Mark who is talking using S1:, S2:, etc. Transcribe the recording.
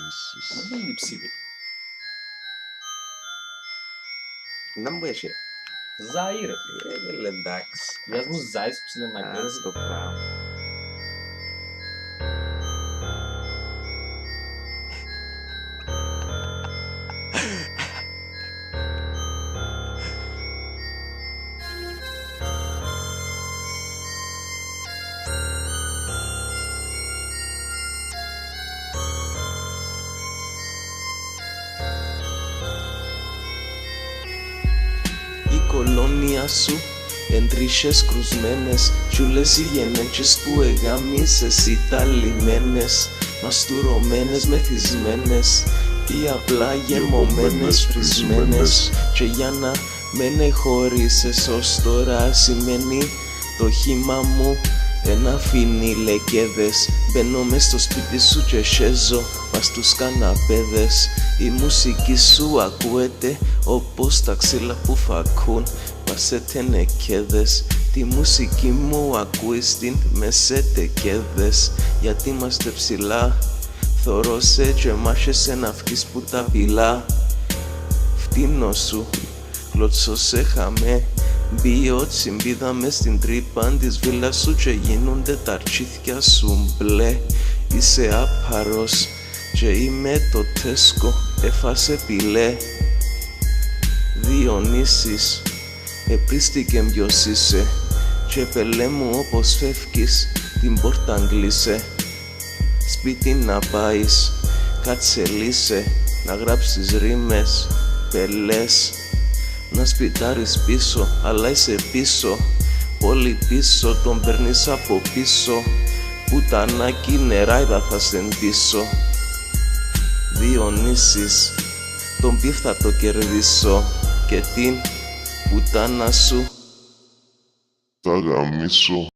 S1: Διονύσης.
S2: Δεν είναι υψηλή.
S1: Να μου έχει.
S2: Ζαΐ ρε.
S1: Βέβαια, εντάξει.
S2: Βιάς μου Ζάις ψηλά να
S1: Ας
S2: ξέρεις.
S1: το πράγμα.
S3: Η κολόνια σου εν τρίχες κρουσμένες κι όλες οι γενέτσες που εγάμισες ιταλημένες, μαστουρωμένες, μεθυσμένες ή απλά γεμωμένες, φρισμένες. Και για να με χωρίσεις ως τώρα σημαίνει το χύμα μου δεν αφήνει λεκέδες. Μπαίνω μες στο σπίτι σου και σέζω πας στους καναπέδες. Η μουσική σου ακούεται όπως τα ξύλα που φακούν πασέτε νεκέδες. Τη μουσική μου ακούεις την μεσέτεκέδες. Γιατί είμαστε ψηλά θωρώσαι και μάχεσαι να βγεις που τα πυλά. Φτύνω σου κλωτσώσε χαμέ. Μπιότ συμπίδαμε στην τρύπα της βίλας σου και γίνονται τα αρτσίθια σου μπλε. Είσαι άπαρος και είμαι το τέσκο, έφασε πιλέ. Διονύσης, επίστηκε ποιος είσαι και πελέ μου όπως φεύγεις την πόρτα κλείσε. Σπίτι να πάεις, κάτσε λύσε, να γράψεις ρήμες, πελές. Να σπιτάρεις πίσω, αλλά είσαι πίσω, πολύ πίσω, τον παίρνεις από πίσω. Πουτανάκι νεράιδα θα στεντήσω. Διονύσης, τον πιφ θα το κερδίσω και την πουτάνα σου
S1: Θα γαμίσω.